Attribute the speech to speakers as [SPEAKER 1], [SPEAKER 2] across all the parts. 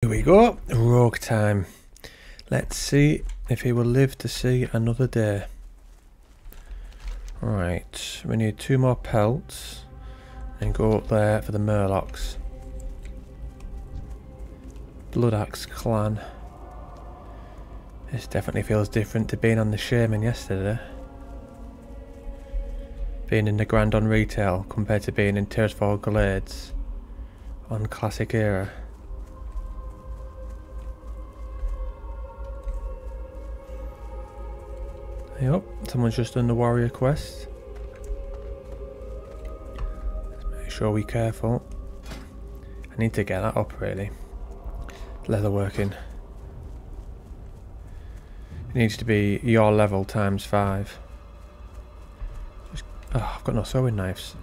[SPEAKER 1] Here we go, rogue time. Let's see if he will live to see another day. Right, we need 2 more pelts and go up there for the Murlocs. Blood Axe clan. This definitely feels different to being on the Shaman yesterday. Being in the Grand on retail compared to being in Tears for Glades on Classic Era. Yep, someone's just done the warrior quest. Let's make sure we're careful. I need to get that up really. Leatherworking. It needs to be your level times 5. Oh, I've got no sewing knives.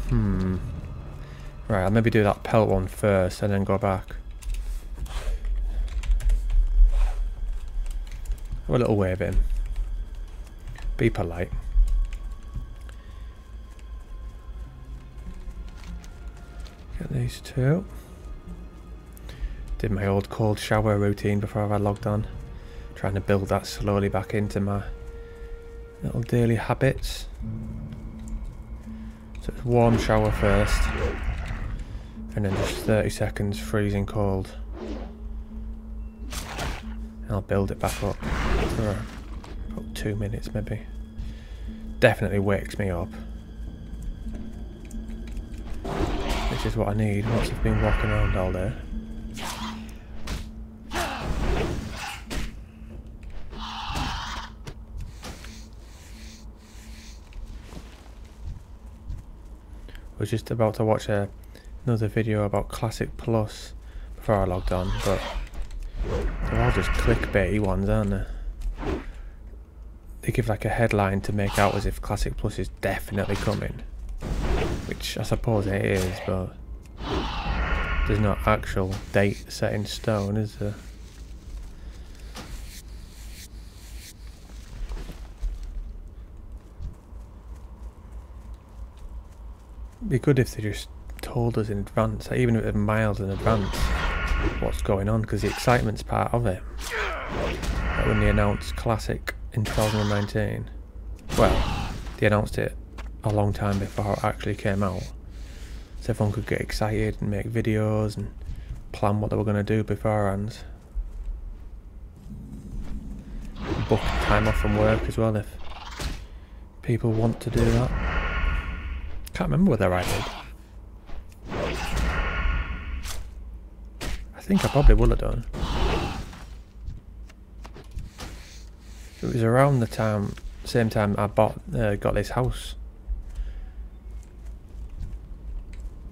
[SPEAKER 1] Right, I'll maybe do that pelt one first and then go back. Have a little wave in. Be polite. Get these 2. Did my old cold shower routine before I logged on. Trying to build that slowly back into my little daily habits. So it's warm shower first. And then just 30 seconds freezing cold. And I'll build it back up for about 2 minutes maybe. Definitely wakes me up. Which is what I need once I've been walking around all day. I was just about to watch another video about Classic Plus before I logged on, but they're all just clickbaity ones, aren't they? They give like a headline to make out as if Classic Plus is definitely coming, which I suppose it is, but there's no actual date set in stone, is there? It'd be good if they just told us in advance, like even if it's miles in advance, what's going on, because the excitement's part of it. Like when they announced Classic in 2019, well, they announced it a long time before it actually came out, so everyone could get excited and make videos and plan what they were going to do beforehand. Book time off from work as well if people want to do that. Can't remember whether I did. I think I probably would have done. It was around the same time I got this house.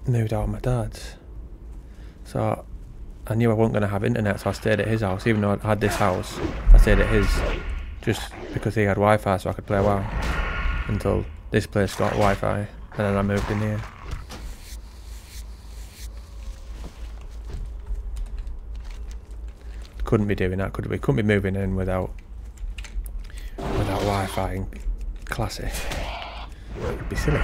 [SPEAKER 1] Moved out of my dad's. So I knew I wasn't going to have internet, so I stayed at his house. Even though I had this house, I stayed at his just because he had Wi-Fi, so I could play WoW until this place got Wi-Fi. And then I moved in here. Couldn't be doing that, could we? Couldn't be moving in without Wi-Fi in Classic. That would be silly.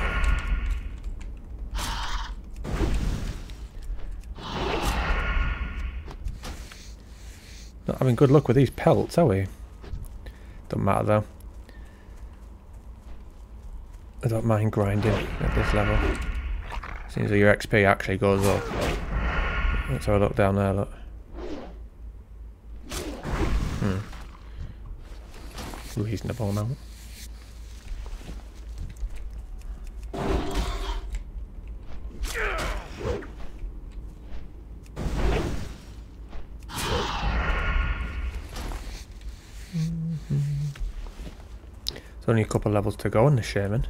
[SPEAKER 1] Not having good luck with these pelts, are we? Don't matter though. I don't mind grinding at this level. Seems like your XP actually goes up. Let's have a look down there, look. Reasonable amount. There's only a couple of levels to go on the Shaman.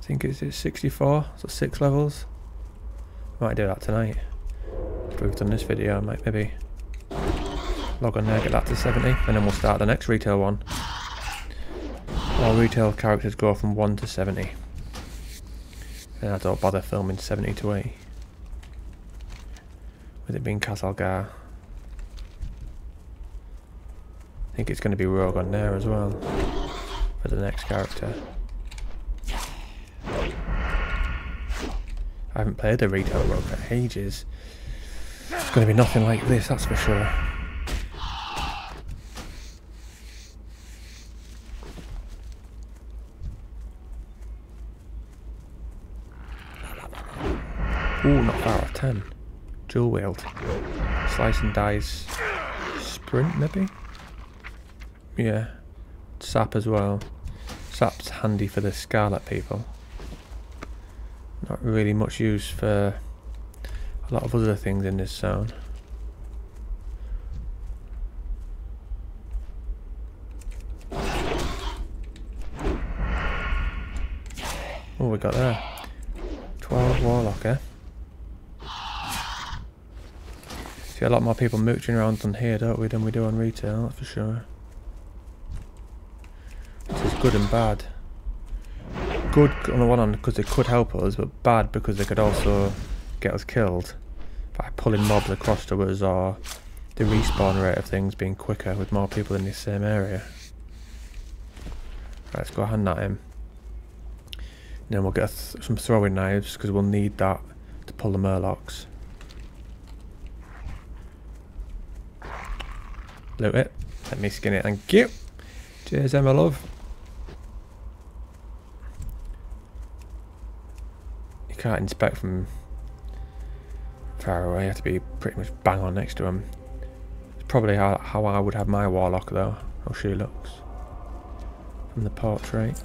[SPEAKER 1] I think it's 64, so 6 levels. Might do that tonight. After we've done this video, I might maybe log on there, get that to 70, and then we'll start the next retail one. All retail characters go from 1 to 70. And I don't bother filming 70 to 80. With it being Castlegar. I think it's going to be Rogue on there as well. For the next character. I haven't played the retail Rogue for ages. It's going to be nothing like this, that's for sure. Ooh, not far off 10. Dual wield. Slice and dice. Sprint, maybe? Yeah. Sap as well. Sap's handy for the Scarlet people. Not really much use for a lot of other things in this zone. What we got there? 12 Warlock, eh? See a lot more people mooching around on here, don't we, than we do on retail, that's for sure. This is good and bad. Good on the one hand because it could help us, but bad because they could also get us killed by pulling mobs across to us, or the respawn rate of things being quicker with more people in this same area. Right, let's go hand at him. And then we'll get some throwing knives because we'll need that to pull the murlocs. Loot it. Let me skin it. Thank you. Cheers, Emma love. You can't inspect from far away. You have to be pretty much bang on next to him. It's probably how I would have my warlock though. How she looks from the portrait.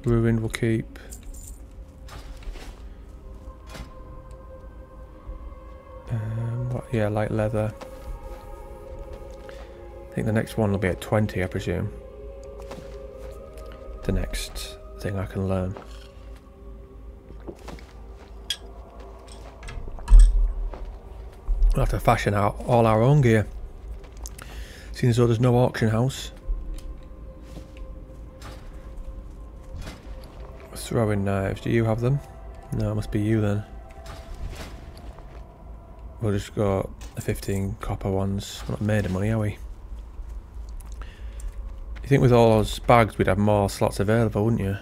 [SPEAKER 1] Ruined will keep. What? Yeah, light leather. I think the next one will be at 20, I presume. The next thing I can learn. We'll have to fashion out all our own gear. Seeing as though there's no auction house. Throwing knives, do you have them? No, it must be you then. We'll just go the 15 copper ones. We're not made of money, are we? You think with all those bags we'd have more slots available, wouldn't you?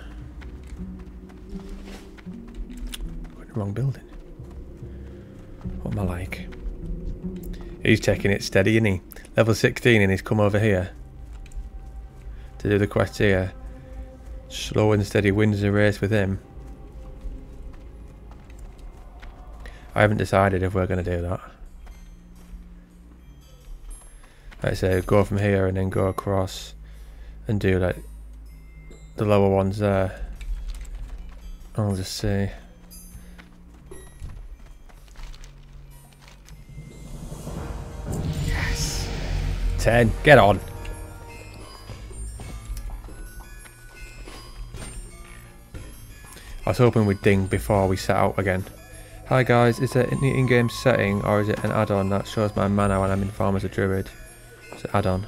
[SPEAKER 1] Got the wrong building. What am I like? He's taking it steady, isn't he? Level 16 and he's come over here to do the quest here. Slow and steady wins the race with him. I haven't decided if we're going to do that. Like I say, go from here and then go across and do like the lower ones there. I'll just see. Yes! 10, get on! I was hoping we'd ding before we set out again. Hi guys, is it an in-game setting or is it an add-on that shows my mana when I'm in farm as a druid? It's an add-on.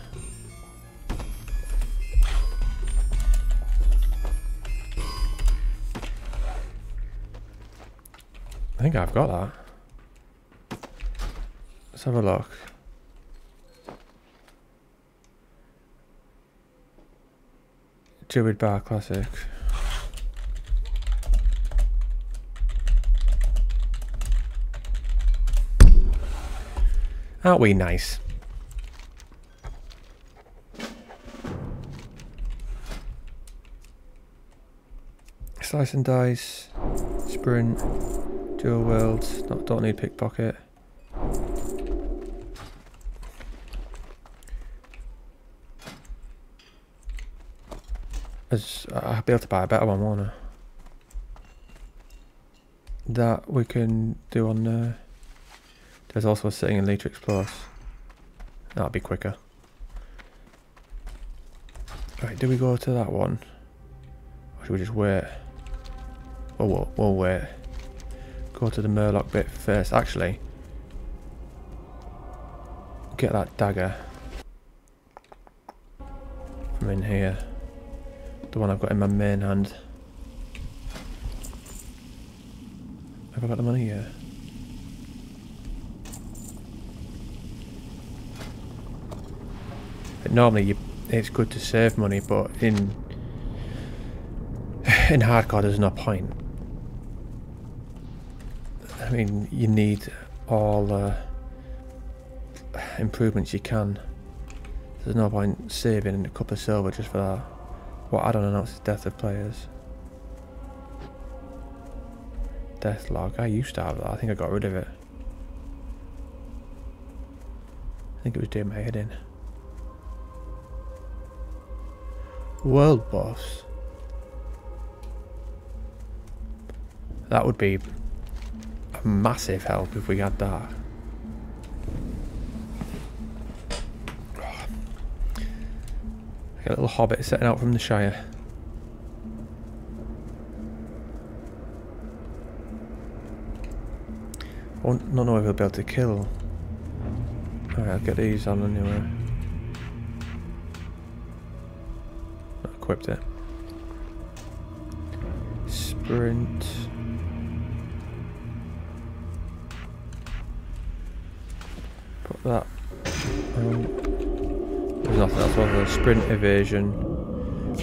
[SPEAKER 1] I think I've got that. Let's have a look. Druid Bar Classic. Aren't we nice? Slice and dice, sprint, dual wield, don't need pickpocket. I'll be able to buy a better one, won't I? That we can do on there. There's also a sitting in Letrix Plus. That'll be quicker. Right, do we go to that one? Or should we just wait? Oh, we'll wait. Go to the Murloc bit first. Actually, get that dagger from in here. The one I've got in my main hand. Have I got the money here? Normally it's good to save money, but in in hardcore there's no point. I mean, you need all improvements you can. There's no point saving a couple of silver just for that. What add-on announces death of players? Death log. I used to have that. I think I got rid of it. I think it was doing my head in. World boss. That would be a massive help if we had that. Like a little hobbit setting out from the Shire. I don't know if he'll be able to kill. Alright, I'll get these on anyway. Not equipped it. Sprint. Put that on. There's nothing else other than sprint, evasion.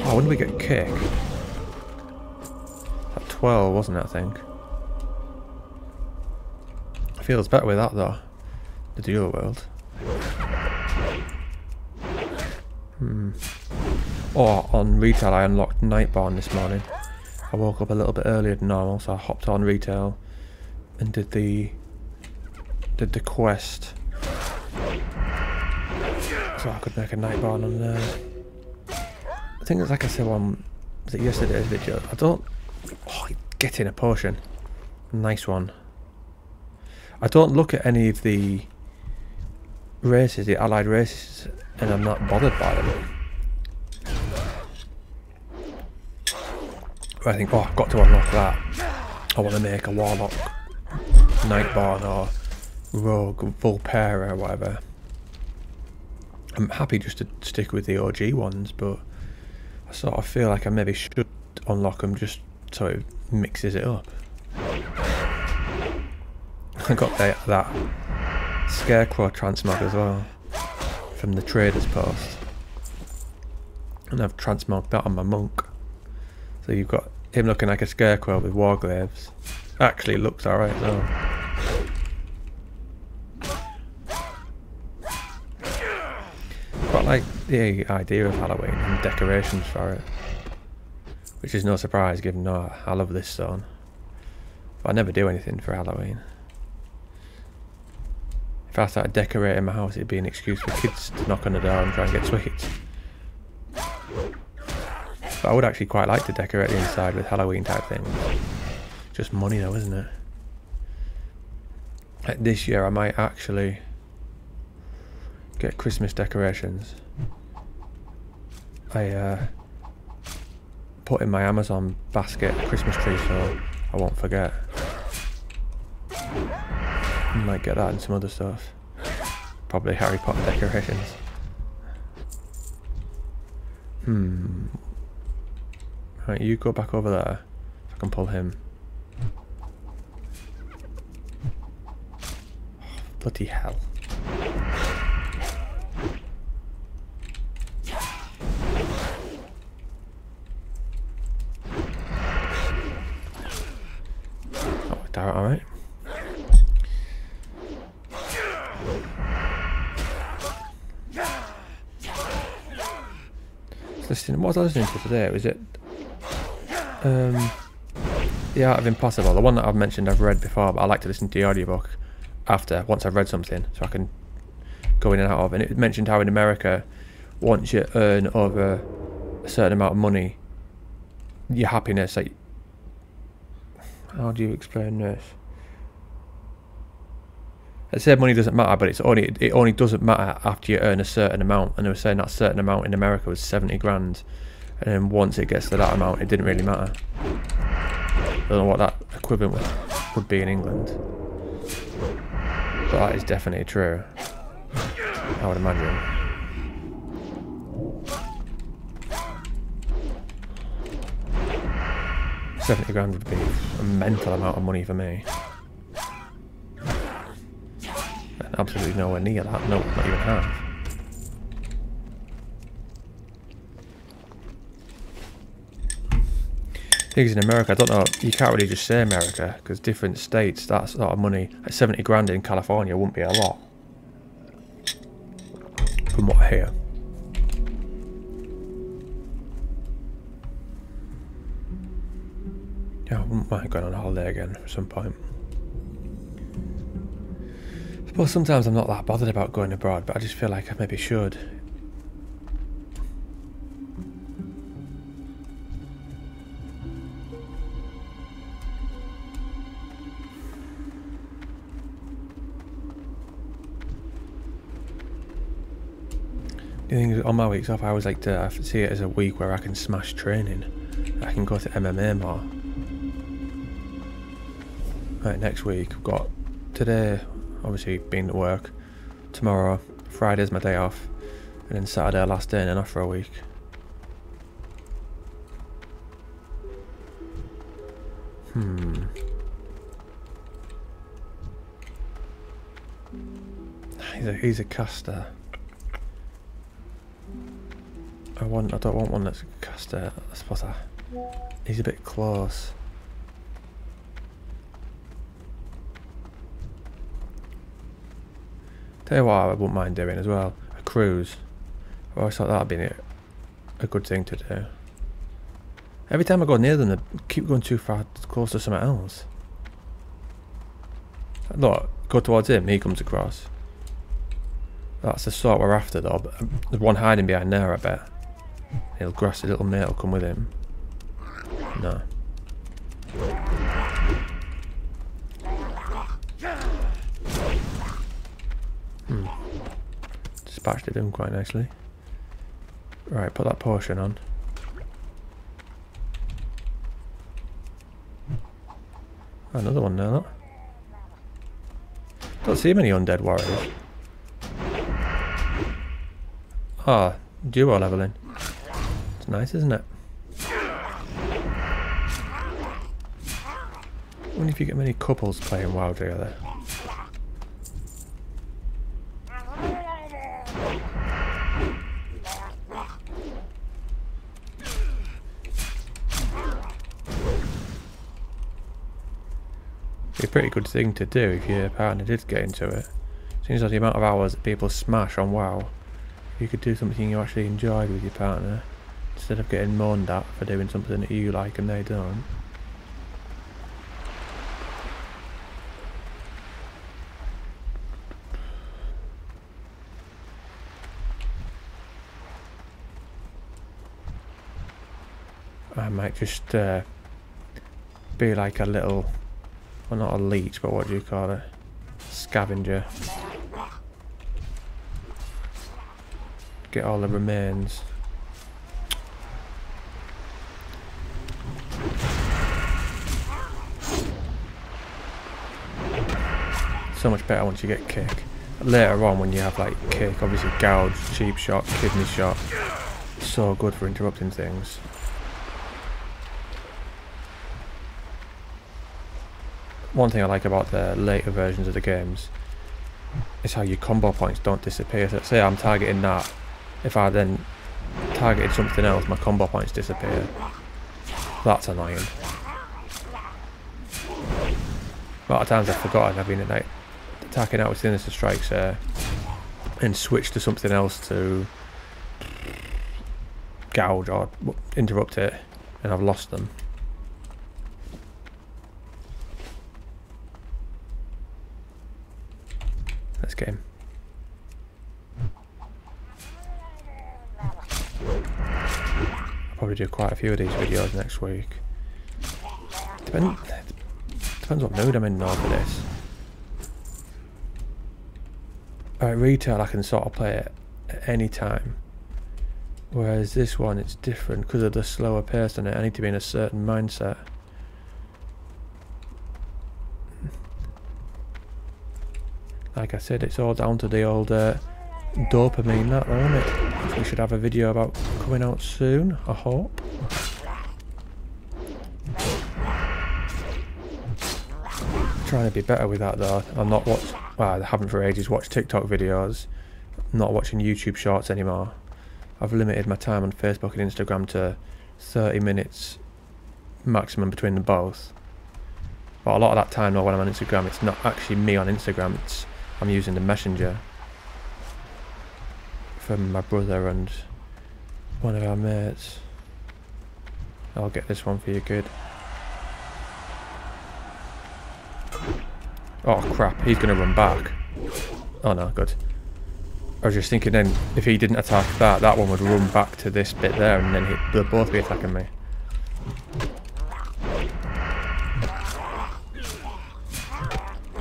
[SPEAKER 1] Oh, when did we get kick? At 12, wasn't it, I think? Feels better with that though. The dual world. Or on retail I unlocked Nightborn this morning. I woke up a little bit earlier than normal, so I hopped on retail and did the quest. So I could make a Nightborn on there. I think it's like I said was it yesterday's video? Getting a potion. Nice one. I don't look at any of the races, the allied races, and I'm not bothered by them. I think, oh, I've got to unlock that. I want to make a Warlock, Nightborn, or Rogue, Vulpera, or whatever. I'm happy just to stick with the OG ones, but I sort of feel like I maybe should unlock them just so it mixes it up. I got that Scarecrow transmog as well from the Trader's Post, and I've transmogged that on my monk. So you've got him looking like a Scarecrow with Warglaives. Actually, it looks alright though. Quite like the idea of Halloween and decorations for it, which is no surprise given I love this zone, but I never do anything for Halloween. If I started decorating my house, it'd be an excuse for kids to knock on the door and try and get sweets. But I would actually quite like to decorate the inside with Halloween type things. Just money though, isn't it? Like this year I might actually get Christmas decorations. I put in my Amazon basket a Christmas tree so I won't forget. Might get that and some other stuff. Probably Harry Potter decorations. Right, you go back over there. If I can pull him. Oh, bloody hell. That worked out alright. What was I listening to today? Was it The Art of Impossible? The one that I've mentioned I've read before, but I like to listen to the audiobook once I've read something, so I can go in and out of. And it mentioned how in America, once you earn over a certain amount of money, your happiness, like, how do you explain this? I said money doesn't matter, but it only doesn't matter after you earn a certain amount. And they were saying that certain amount in America was 70 grand, and then once it gets to that amount, it didn't really matter. I don't know what that equivalent would be in England, but that is definitely true, I would imagine. £70 grand would be a mental amount of money for me. Absolutely nowhere near that, no, not even half. Things in America, I don't know, you can't really just say America, because different states, that sort of money, like 70 grand in California wouldn't be a lot. From what I hear. Yeah, I wouldn't mind going on holiday again at some point. I suppose sometimes I'm not that bothered about going abroad, but I just feel like I maybe should. The thing is, on my weeks off, I always like to see it as a week where I can smash training. I can go to MMA more. Right, next week, I've got today, obviously, being at work. Tomorrow, Friday's my day off. And then Saturday, last day, and then off for a week. He's a caster. I don't want one that's a caster. I suppose he's a bit close. Tell you what I wouldn't mind doing as well. A cruise. I always thought that'd be a good thing to do. Every time I go near them, they keep going too far close to something else. Look, go towards him, he comes across. That's the sort we're after though, but there's one hiding behind there, I bet. He'll grass, his little mate will come with him. No. Dispatched it in quite nicely. Right, put that potion on. Another one there, look. Don't see many undead warriors. Ah, duo leveling. It's nice, isn't it? I wonder if you get many couples playing WoW together. Be a pretty good thing to do if your partner did get into it. Seems like the amount of hours that people smash on WoW. You could do something you actually enjoyed with your partner instead of getting moaned at for doing something that you like and they don't. I might just be like a little, well, not a leech, but what do you call it? Scavenger. Get all the remains. So much better once you get kick. Later on when you have like kick, obviously gouge, cheap shot, kidney shot. So good for interrupting things. One thing I like about the later versions of the games is how your combo points don't disappear. So say I'm targeting that. If I then targeted something else, my combo points disappear. That's annoying. A lot of times I've forgotten. I've been like attacking out with sinister strikes and switched to something else to gouge or interrupt it, and I've lost them. Let's get him. I'll probably do quite a few of these videos next week. Depends what mood I'm in now for this. Alright, retail I can sort of play it at any time. Whereas this one, it's different because of the slower pace on it. I need to be in a certain mindset. Like I said, it's all down to the old dopamine, that though, isn't it? We should have a video about coming out soon, I hope. Trying to be better with that though. I'm not well, I haven't for ages watched TikTok videos. I'm not watching YouTube shorts anymore. I've limited my time on Facebook and Instagram to 30 minutes maximum between them both. But a lot of that time when I'm on Instagram, it's not actually me on Instagram, I'm using the messenger from my brother and one of our mates. I'll get this one for you, kid. Oh crap, he's gonna run back. Oh no, good. I was just thinking then, if he didn't attack that one would run back to this bit there and then they'll both be attacking me.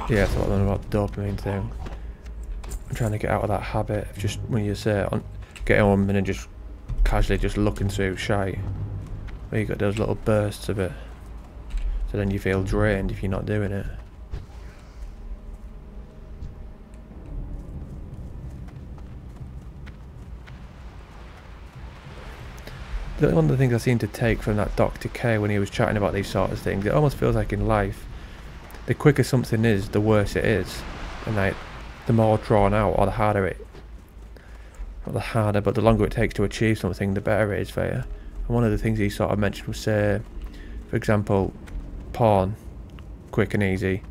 [SPEAKER 1] Yeah, it's a lot about the dopamine thing. I'm trying to get out of that habit of just, when you say, get home and then just casually just looking through shite. Where you got those little bursts of it. So then you feel drained if you're not doing it. One of the things I seem to take from that Dr. K when he was chatting about these sort of things, it almost feels like in life, the quicker something is, the worse it is. And like, the more drawn out or the harder it, not the harder, but the longer it takes to achieve something, the better it is for you. And one of the things he sort of mentioned was, say, for example, porn, quick and easy,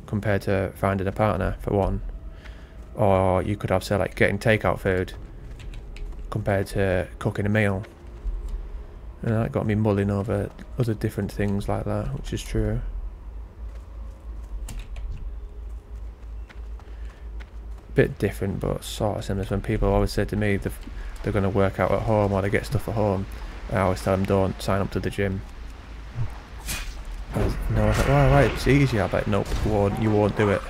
[SPEAKER 1] compared to finding a partner, for one. Or you could have, say, like getting takeout food, compared to cooking a meal. And that got me mulling over other different things like that, which is true. Bit different, but sort of similar. When people always say to me they're going to work out at home or they get stuff at home, I always tell them don't sign up to the gym. I was like, well, right, it's easy. I'm like, nope, you won't do it.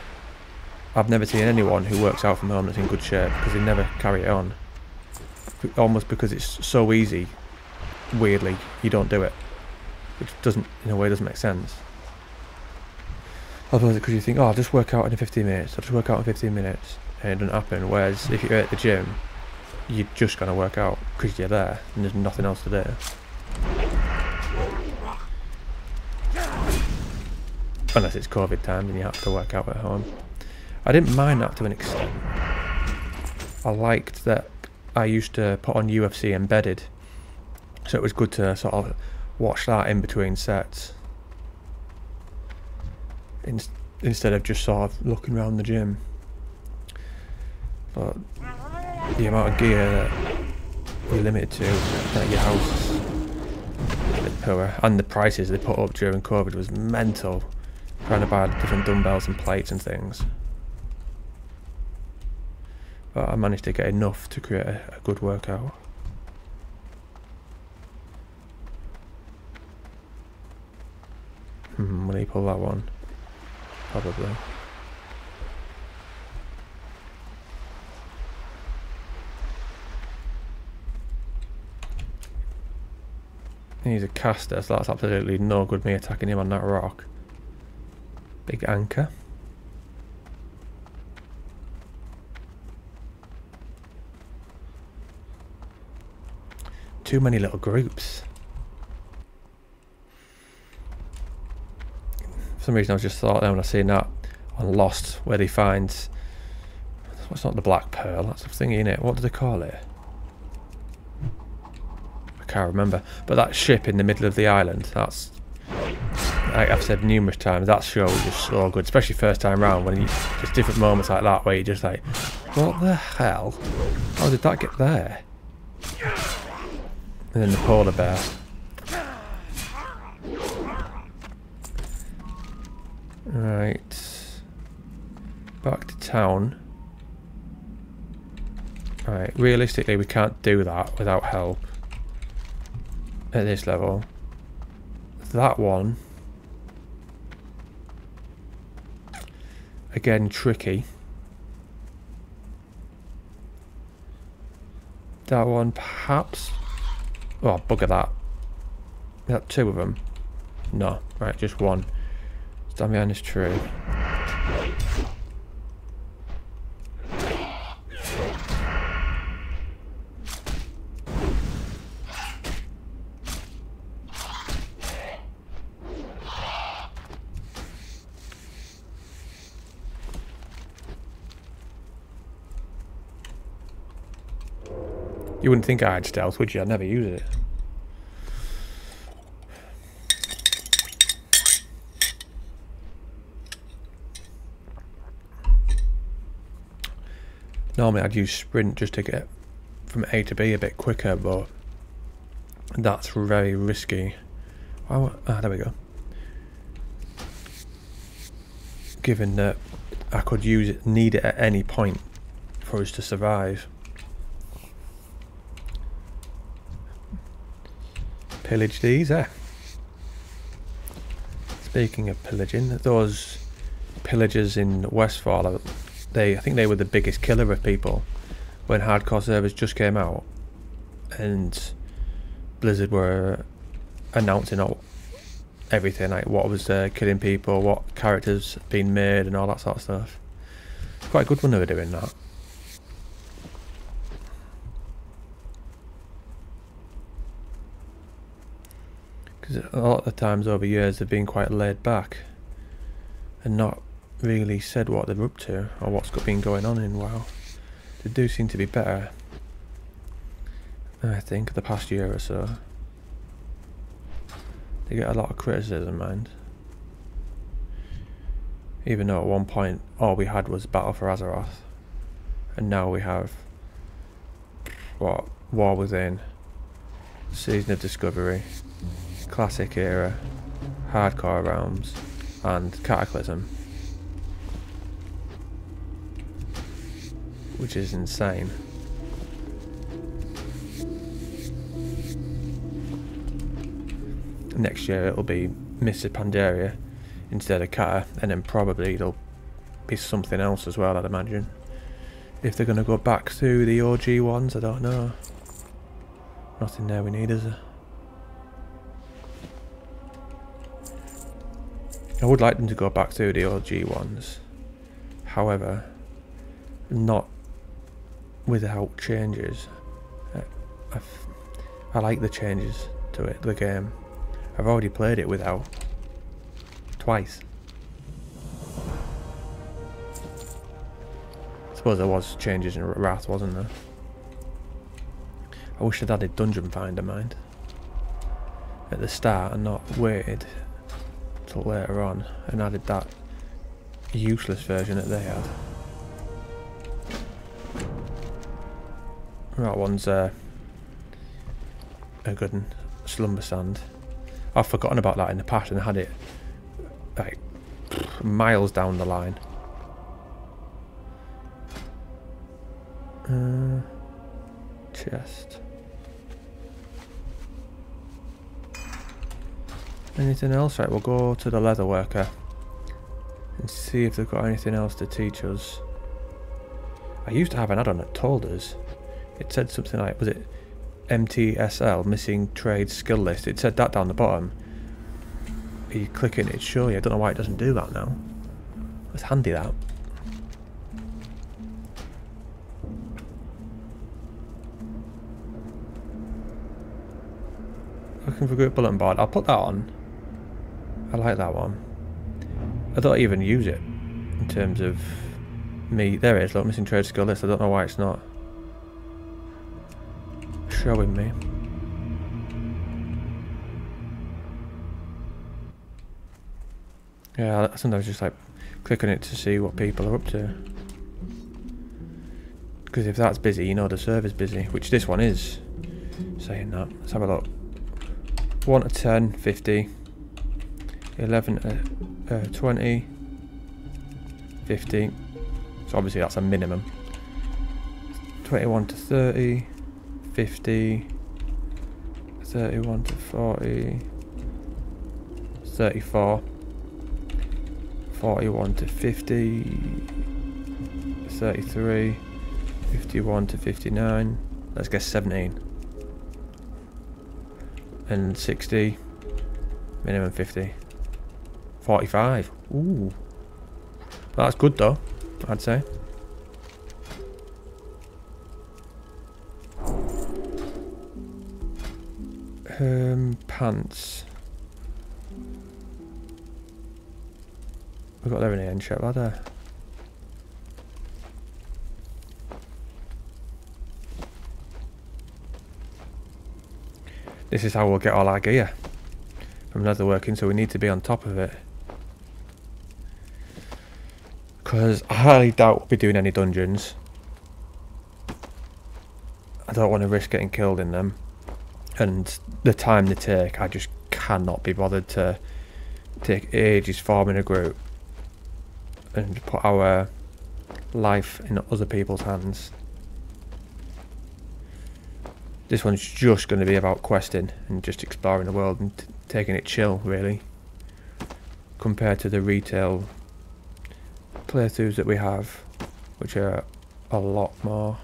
[SPEAKER 1] I've never seen anyone who works out from home that's in good shape because they never carry it on. Almost because it's so easy. Weirdly, you don't do it, which doesn't, in a way, doesn't make sense. Otherwise, because you think, oh, I'll just work out in 15 minutes, I'll just work out in 15 minutes, and it doesn't happen. Whereas if you're at the gym, you're just going to work out because you're there and there's nothing else to do. Unless it's COVID time and you have to work out at home. I didn't mind that to an extent. I liked that I used to put on UFC Embedded. So it was good to sort of watch that in between sets. Instead of just sort of looking around the gym. But the amount of gear that you're limited to at your house is a bit poor. And the prices they put up during COVID was mental. Trying to buy different dumbbells and plates and things. But I managed to get enough to create a good workout. Will he pull that one? Probably. He's a caster, so that's absolutely no good me attacking him on that rock. Big anchor. Too many little groups. For some reason I just thought then when I seen that on Lost where they find, it's not the black pearl, that's the thingy in it, what do they call it? I can't remember, but that ship in the middle of the island, that's, like I've said numerous times, that show is just so good, especially first time round when you, just different moments like that where you're just like, what the hell, how did that get there? And then the polar bear. Right, back to town. Right, realistically we can't do that without help at this level. That one, again tricky. That one perhaps, oh bugger that. Is that two of them? No, right, just one. Stand behind this tree. You wouldn't think I had stealth, would you? I'd never use it. Normally I'd use sprint just to get from A to B a bit quicker, but that's very risky. There we go. Given that I could need it at any point for us to survive. Pillage these, eh? Speaking of pillaging, those pillagers in Westfall, I think they were the biggest killer of people when hardcore servers just came out, and Blizzard were announcing everything, like what was killing people, what characters being made, and all that sort of stuff. Quite good when they were doing that. Because a lot of the times over years they've been quite laid back and not really said what they're up to or what's been going on in WoW. They do seem to be better, I think, the past year or so. They get a lot of criticism, mind. Even though at one point all we had was Battle for Azeroth, and now we have what? War Within, Season of Discovery, Classic Era, Hardcore Realms, and Cataclysm, which is insane. Next year it'll be Mr. Pandaria instead of Cata, and then probably it'll be something else as well, I'd imagine. If they're going to go back through the OG ones, I don't know. Nothing there we need, is there? I would like them to go back through the OG ones. However, not without changes. I like the changes to it, the game. I've already played it without. Twice. I suppose there was changes in Wrath, wasn't there? I wish I'd added Dungeon Finder, mind, at the start and not waited till later on and added that useless version that they had. That one's a good one. Slumber Sand. I've forgotten about that in the past and had it like miles down the line. Chest. Anything else? Right, we'll go to the leather worker and see if they've got anything else to teach us. I used to have an add-on that told us. It said something like, was it MTSL, missing trade skill list? It said that down the bottom. You click it and it'd show you. I don't know why it doesn't do that now. It's handy, that. Looking for a good bulletin board. I'll put that on. I like that one. I don't even use it in terms of me. There it is, look, missing trade skill list. I don't know why it's not showing me. Yeah, I sometimes just like click on it to see what people are up to. Because if that's busy, you know the server's busy, which this one is. Saying that, let's have a look. 1 to 10, 50. 11 to 20. 50. So obviously that's a minimum. 21 to 30. 50. 31 to 40. 34. 41 to 50. 33. 51 to 59. Let's guess 17. And 60. Minimum 50. 45. Ooh. That's good though, I'd say. Pants. We've got there in the end shop ladder. This is how we'll get all our gear from leatherworking, so we need to be on top of it. Because I highly doubt we'll be doing any dungeons. I don't want to risk getting killed in them. And the time they take, I just cannot be bothered to take ages forming a group and put our life in other people's hands. This one's just going to be about questing and just exploring the world and taking it chill, really, compared to the retail playthroughs that we have, which are a lot more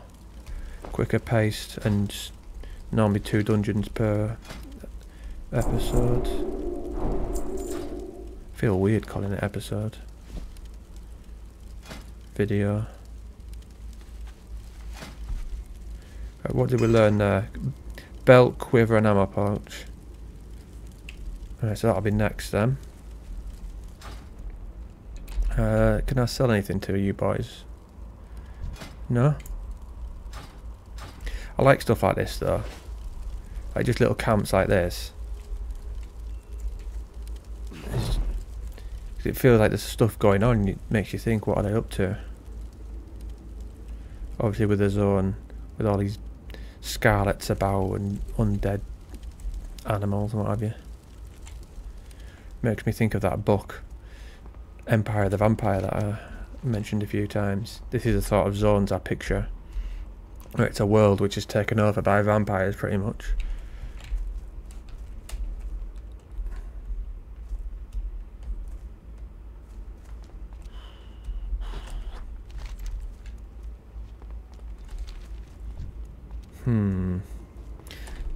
[SPEAKER 1] quicker paced and normally 2 dungeons per episode. Feel weird calling it episode. Video. Right, what did we learn there? Belt, quiver and ammo pouch. Right, so that'll be next then. Can I sell anything to you boys? No? I like stuff like this though. Like just little camps like this. It feels like there's stuff going on and it makes you think, what are they up to? Obviously with the zone, with all these scarlets about and undead animals and what have you. Makes me think of that book, Empire of the Vampire, that I mentioned a few times. This is the sort of zones I picture. It's a world which is taken over by vampires pretty much.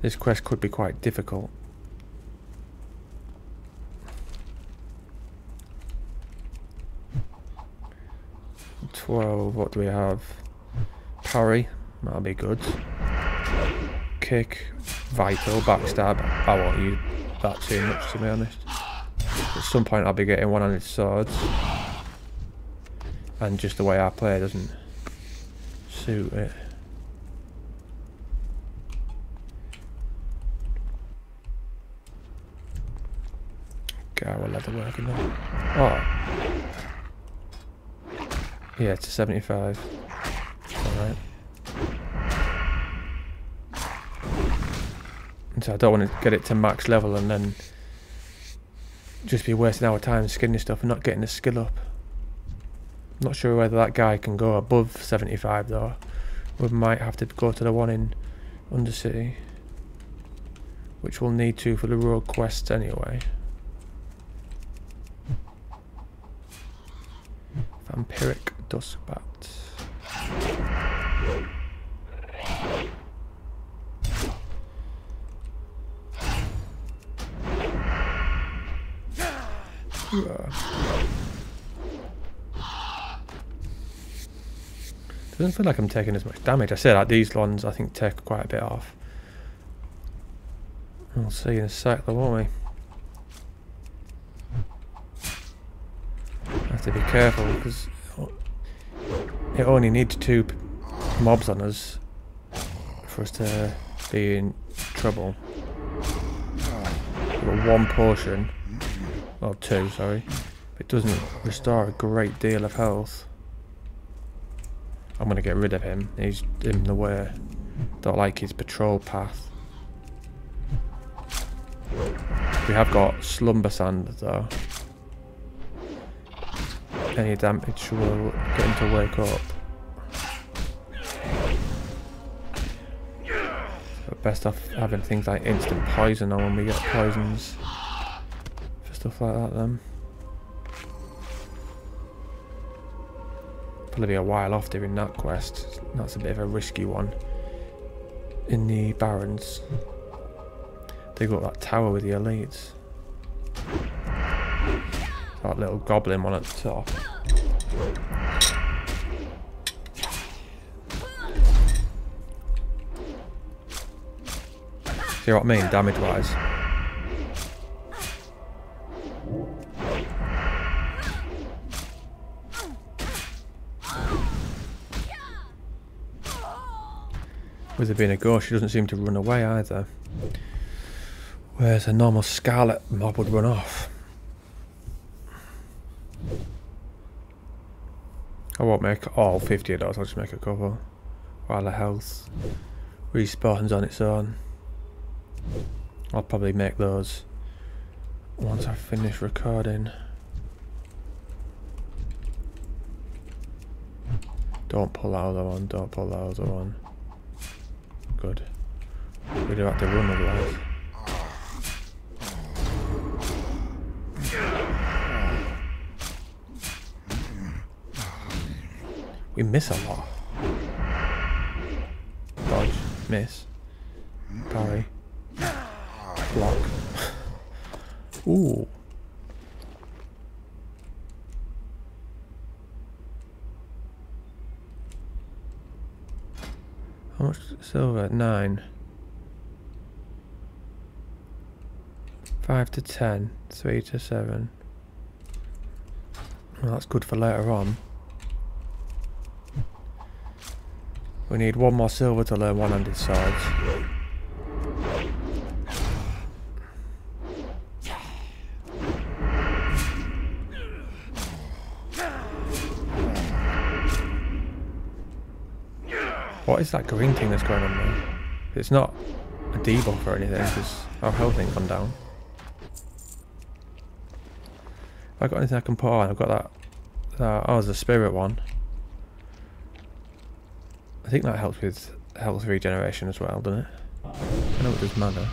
[SPEAKER 1] This quest could be quite difficult. What do we have? Parry, that'll be good. Kick, vital, backstab. I won't use that too much, to be honest. At some point I'll be getting one-handed swords. And just the way I play doesn't suit it. Our leather working there. Oh. Yeah, it's a 75. Alright. So I don't want to get it to max level and then just be wasting our time skinning stuff and not getting the skill up. Not sure whether that guy can go above 75 though. We might have to go to the one in Undercity, which we'll need to for the rogue quests anyway. Vampiric Duskbat. Doesn't feel like I'm taking as much damage. I say that these ones I think take quite a bit off. We'll see in a sec though, won't we? Have to be careful because it only needs 2 mobs on us for us to be in trouble. We've got 1 potion, or 2, sorry. It doesn't restore a great deal of health. I'm going to get rid of him. He's in the way. Don't like his patrol path. We have got Slumber Sand though. Any damage will get him to wake up. But best off having things like instant poison on when we get poisons for stuff like that then. Probably be a while off doing that quest. That's a bit of a risky one. In the Barrens. They got that tower with the elites. That little goblin one at the top. See what I mean, damage wise? With it being a ghost, she doesn't seem to run away either. Whereas a normal scarlet mob would run off. I won't make all 50 of those, I'll just make a couple. While the health respawns on its own. I'll probably make those once I finish recording. Don't pull that other one, don't pull that other one. Good. We do have to run otherwise. We miss a lot. Dodge, miss, parry, block. Ooh. How much silver? 9. 5 to 10. 3 to 7. Well, that's good for later on. We need 1 more silver to learn one-handed swords. What is that green thing that's going on there? It's not a debuff or anything, because our health ain't gone down. Have I got anything I can put on? I've got that oh, there's a spirit one. I think that helps with health regeneration as well, doesn't it? I know it does mana.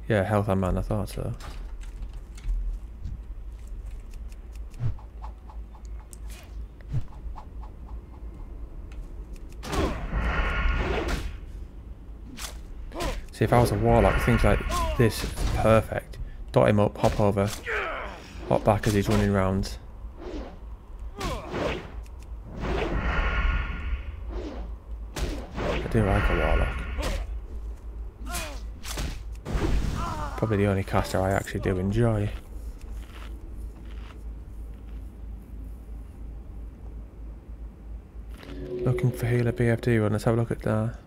[SPEAKER 1] Yeah, health and mana, I thought so. See, if I was a warlock, things like this is perfect. Dot him up, hop over, hop back as he's running around. I do like a warlock. Probably the only caster I actually do enjoy. Looking for healer BFD run, let's have a look at that.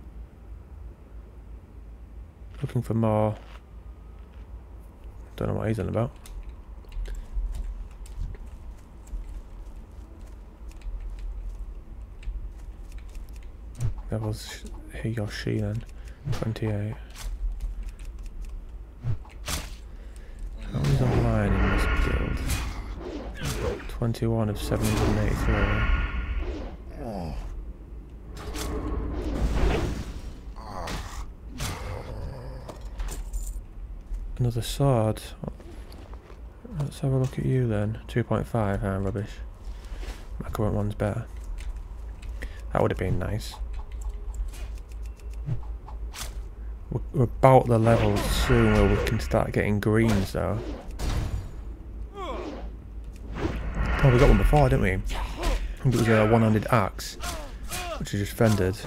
[SPEAKER 1] Looking for more. Don't know what he's on about. Levels he or she then. 28. Who's online in this guild? 21 of 783. Another sword. Let's have a look at you then. 2.5, rubbish. My current one's better. That would have been nice. We're about the level soon where we can start getting greens though. Oh, we got one before, didn't we? I think it was a one-handed axe, which is just fended.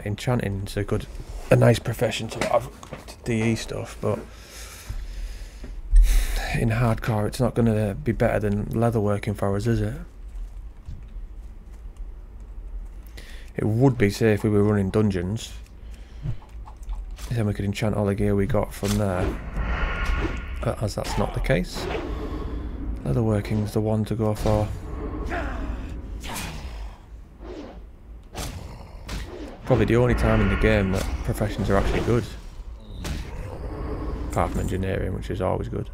[SPEAKER 1] Enchanting is a nice profession to have to DE stuff, but in hardcore it's not going to be better than leatherworking for us, is it? It would be, say, if we were running dungeons, then we could enchant all the gear we got from there, as that's not the case. Leatherworking's the one to go for. Probably the only time in the game that professions are actually good. Apart from engineering, which is always good.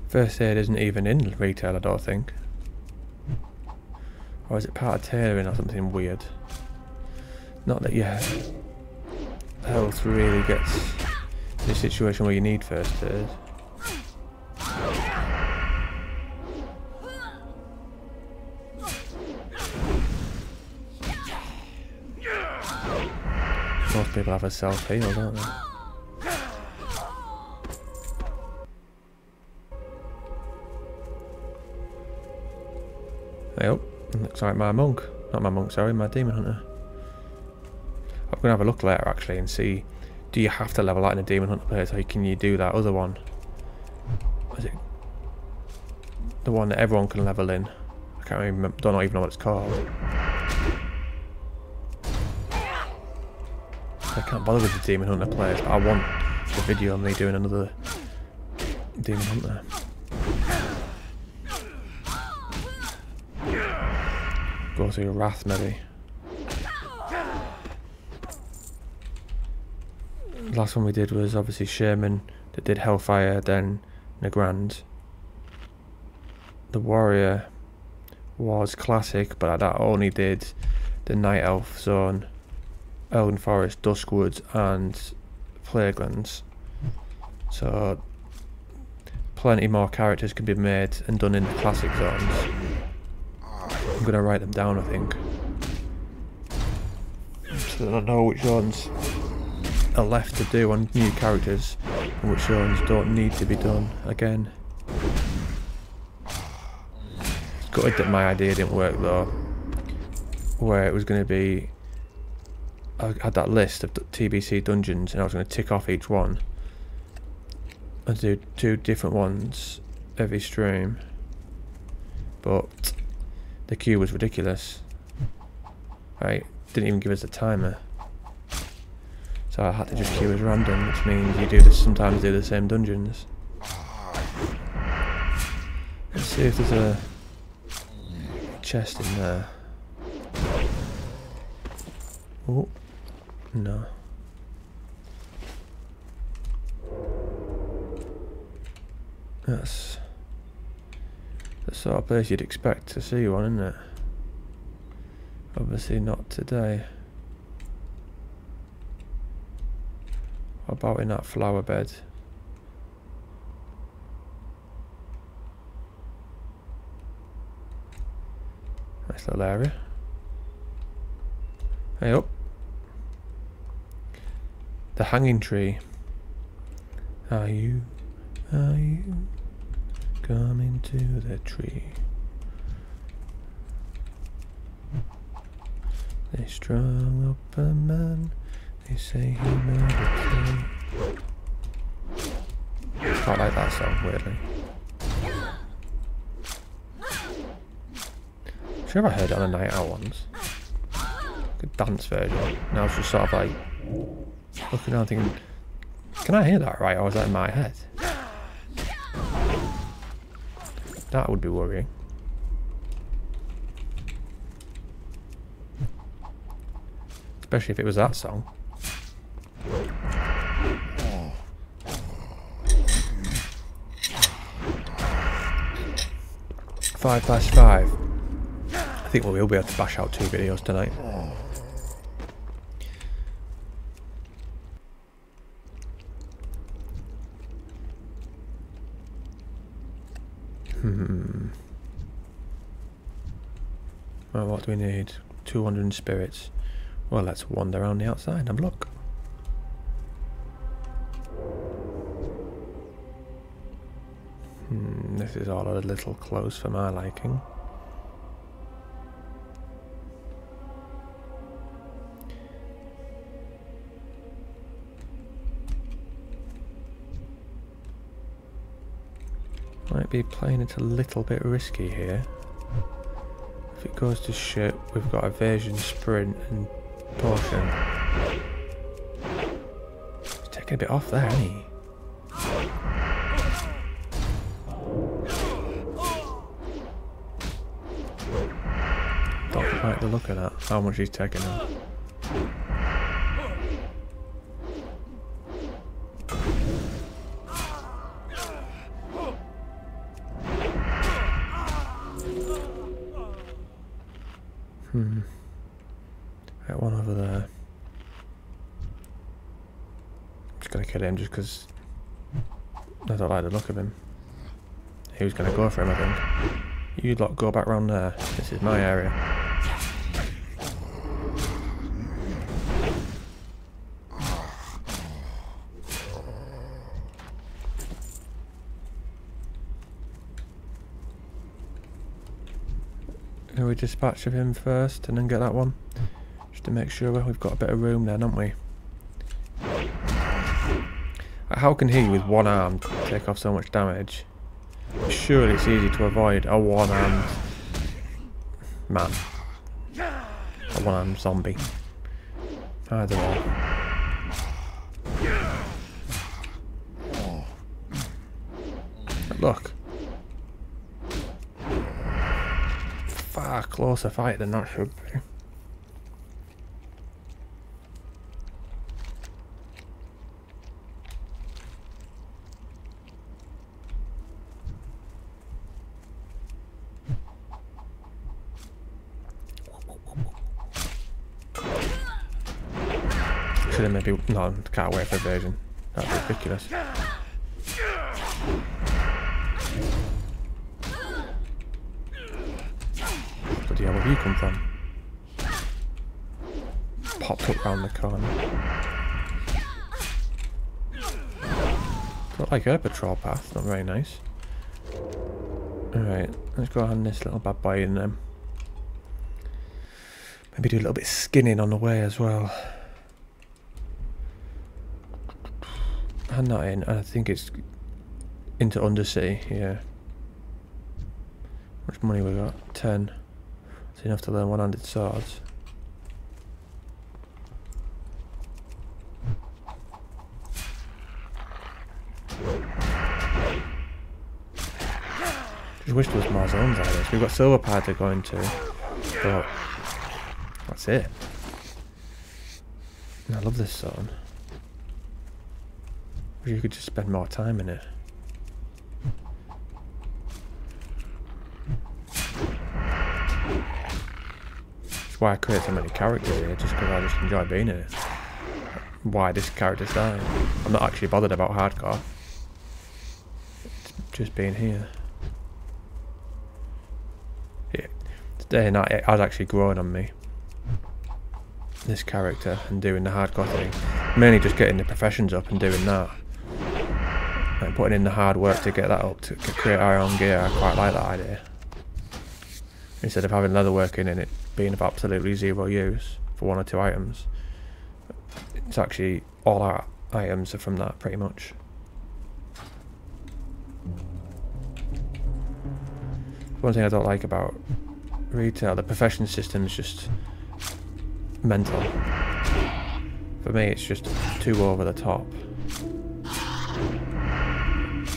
[SPEAKER 1] First aid isn't even in retail, I don't think. Or is it part of tailoring or something weird? Not that your health really gets in a situation where you need first aid. Most people have a self-heal, don't they? Hey up, looks like my monk. Not my monk, sorry, my demon hunter. I'm going to have a look later actually and see, do you have to level out in a demon hunter place, or can you do that other one? Is it the one that everyone can level in? I can't remember, don't even know what it's called. can't bother with the Demon Hunter players, but I want the video of me doing another Demon Hunter. Go through Wrath maybe. The last one we did was obviously Shaman that did Hellfire, then Nagrand. The Warrior was classic, but that only did the Night Elf Zone, Elven Forest, Duskwoods and Plaguelands. So plenty more characters can be made and done in the classic zones. I'm going to write them down, I think, so that I know which ones are left to do on new characters and which ones don't need to be done again. It's gutted that my idea didn't work though, where it was going to be, I had that list of TBC dungeons and I was going to tick off each one and do 2 different ones every stream, but the queue was ridiculous. Right, didn't even give us a timer, so I had to just queue as random, which means you sometimes do the same dungeons. Let's see if there's a chest in there. Oh, no. That's the sort of place you'd expect to see one, isn't it? Obviously not today. What about in that flower bed? Nice little area. Hey up. The hanging tree. Are you coming to the tree? They strung up a man, they say he made a tree. Quite like that song, weirdly. Sure, I heard it on a night out once. Like a dance version. Now it's just sort of like looking around thinking, can I hear that right, or is that in my head? That would be worrying. Especially if it was that song. "5/5. I think we will be able to bash out 2 videos tonight. Well, what do we need? 200 spirits. Well, let's wander around the outside and have a look. This is all a little close for my liking. Might be playing it a little bit risky here. If it goes to shit, we've got evasion, sprint and potion. He's taking a bit off there, isn't he? Don't like the look of that, how much he's taking off. Right, one over there. I'm just gonna kill him just because I don't like the look of him. He was gonna go for him, I think. You lot go back round there. This is my area. Can we dispatch of him first and then get that one? Just to make sure we've got a bit of room then, haven't we? How can he, with one arm, take off so much damage? Surely it's easy to avoid a one-armed man. A one-armed zombie. I don't know. Look. Far closer fight than that should be. Should have maybe... No, can't wait for evasion. That'd be ridiculous. Bloody hell, where have you come from? Popped up round the corner. Look like a patrol path, not very nice. Alright, let's go on this little bad boy and maybe do a little bit of skinning on the way as well. I'm not in, I think it's into Undercity, yeah. How much money we got? 10. It's enough to learn one-handed swords. Just wish there was more zones like this. We've got Silver Pad to go into, but that's it. I love this zone. Wish you could just spend more time in it. That's why I create so many characters here, just because I just enjoy being in it. Why this character's dying. I'm not actually bothered about hardcore. It's just being here. Yeah. Today and night it has actually grown on me. This character and doing the hardcore thing. Mainly just getting the professions up and doing that. Like putting in the hard work to get that up, to create our own gear. I quite like that idea. Instead of having leatherworking in it being of absolutely zero use for one or two items. It's actually all our items are from that pretty much. One thing I don't like about retail, the profession system is just mental. For me it's just too over the top.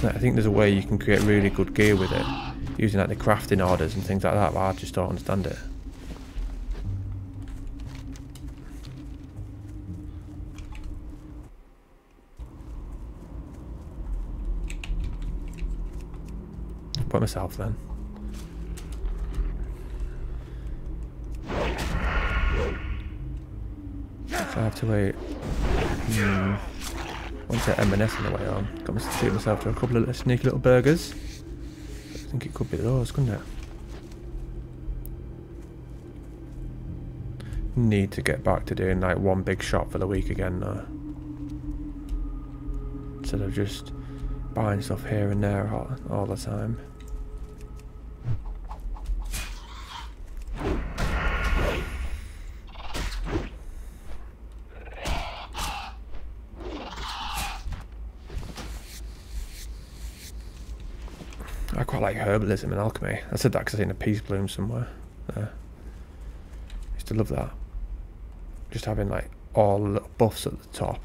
[SPEAKER 1] I think there's a way you can create really good gear with it, using like the crafting orders and things like that, but I just don't understand it. Put myself then. So I have to wait. Went to M&S on the way on. Got to treat myself to a couple of sneaky little burgers. I think it could be those, couldn't it? Need to get back to doing like one big shop for the week again though. Instead of just buying stuff here and there all the time. I quite like herbalism and alchemy. I said that because I seen a peace bloom somewhere. There. I used to love that. Just having like all the little buffs at the top.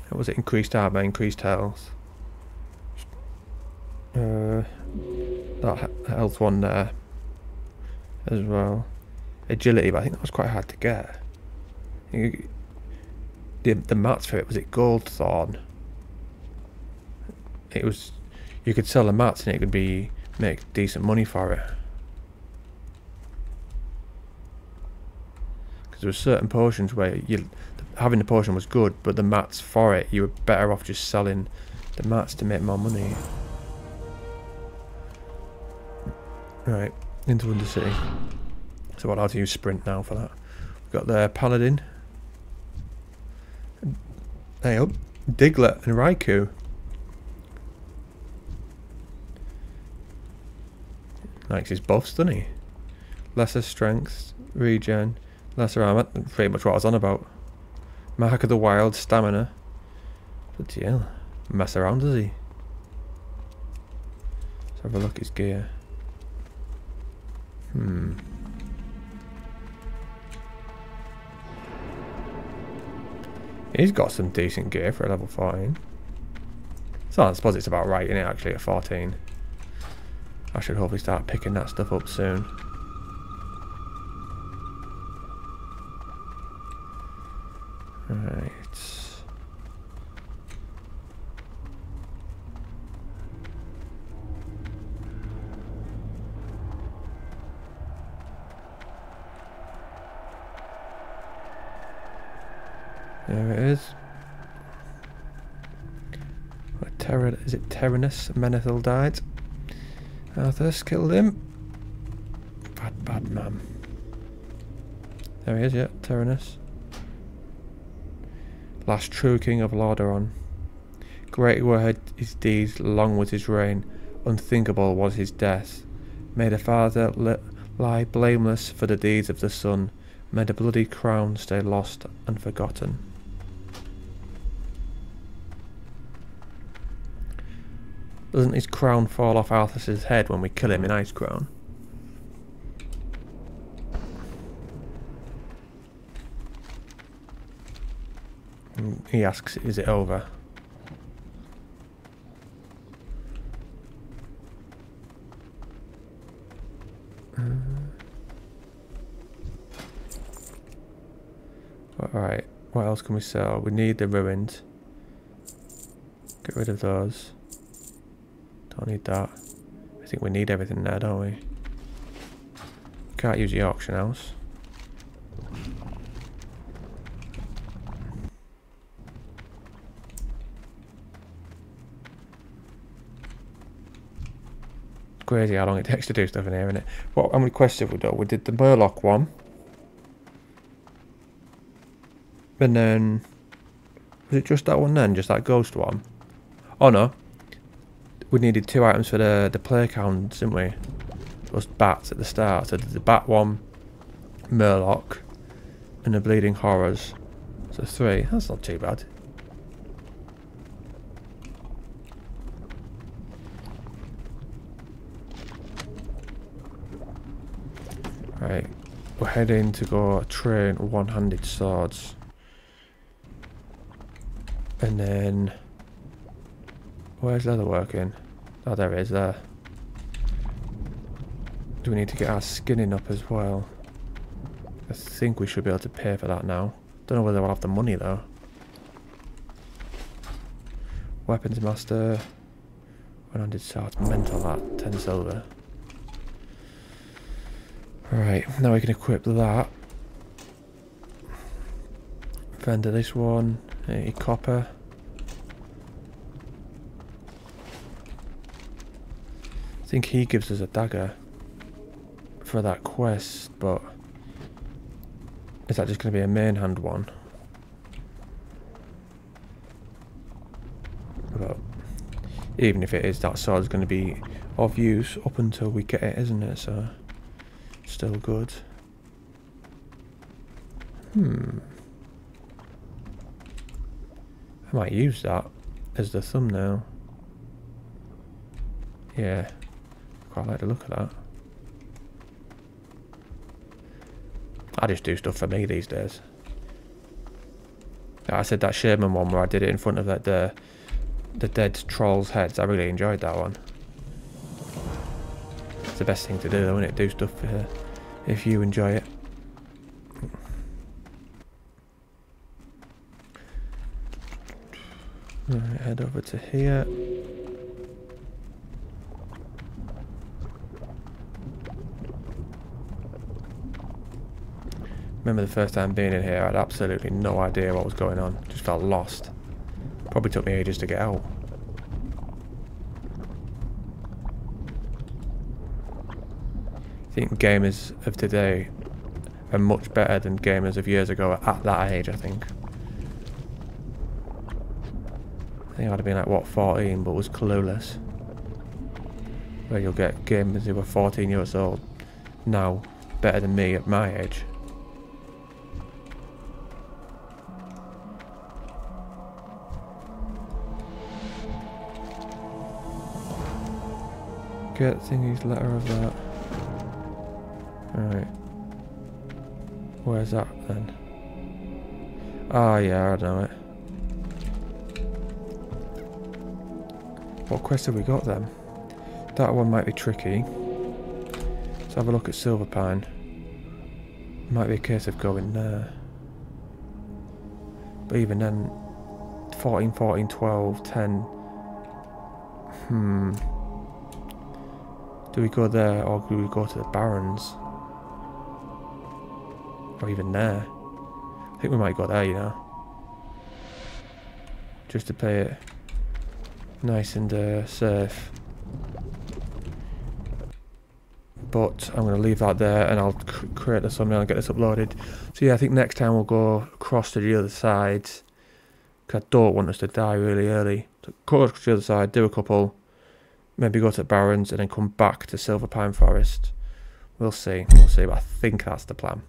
[SPEAKER 1] What was it? Increased armor, increased health. That health one there as well. Agility, but I think that was quite hard to get. The mats for it, was it gold thorn? It was. You could sell the mats and it could make decent money for it. Because there were certain potions where having the potion was good, but the mats for it, you were better off just selling the mats to make more money. Right, into Undercity. So I'll have to use sprint now for that. We've got the Paladin. Hey up, Diglett and Raikou. Likes his buffs, doesn't he? Lesser strength, regen, lesser armor. Pretty much what I was on about. Mark of the Wild, stamina. Bloody hell. Mess around, does he? Let's have a look at his gear. He's got some decent gear for a level 14. So I suppose it's about right, innit, actually, at 14. I should hopefully start picking that stuff up soon. Right. There it is. Is it Tyrannus? Menethil died. Arthas killed him. Bad man. There he is, yeah, Tyrannus. Last true king of Lordaeron. Great were his deeds, long was his reign. Unthinkable was his death. May the father lie blameless for the deeds of the son. May the bloody crown stay lost and forgotten. Doesn't his crown fall off Arthas's head when we kill him in Icecrown? He asks, is it over? Alright, what else can we sell? We need the ruins. Get rid of those. Don't need that. I think we need everything there, don't we? Can't use the auction house. It's crazy how long it takes to do stuff in here, isn't it? How many quests have we done? We did the Murloc one. And then... was it just that one then? Just that ghost one? Oh no. We needed 2 items for the plague hounds, didn't we? Those bats at the start. So the bat one, Murloc, and the bleeding horrors. So 3. That's not too bad. Right, we're heading to go train one-handed swords. And then... where's leather working? Oh, there it is, there. Do we need to get our skinning up as well? I think we should be able to pay for that now. Don't know whether we'll have the money though. Weapons master. One-handed swords. Mental that. 10 silver. Right, now we can equip that. Vendor this one. 80 copper. I think he gives us a dagger for that quest, but is that just going to be a main hand one? But even if it is, that sword's going to be of use up until we get it, isn't it? So still good. I might use that as the thumbnail. Yeah, quite like the look of that. I just do stuff for me these days. I said that Shaman one where I did it in front of the dead trolls' heads. I really enjoyed that one. It's the best thing to do, though, isn't it? Do stuff if you enjoy it. Right, head over to here. Remember the first time being in here, I had absolutely no idea what was going on. Just felt lost. Probably took me ages to get out. I think gamers of today are much better than gamers of years ago at that age, I think. I think I'd have been like, what, 14, but was clueless. Where you'll get gamers who were 14 years old now better than me at my age. Get thingy's letter of that. Alright. Where's that then? Ah, yeah, I know it. What quest have we got then? That one might be tricky. Let's have a look at Silverpine. Might be a case of going there. But even then, 14, 14, 12, 10. Do we go there or do we go to the Barrens? Or even there? I think we might go there, you know. Just to play it nice and safe. But I'm going to leave that there and I'll create the thumbnail and get this uploaded. So yeah, I think next time we'll go across to the other side. Because I don't want us to die really early. So go across to the other side, do a couple. Maybe go to Barrens and then come back to Silverpine Forest. We'll see, but I think that's the plan.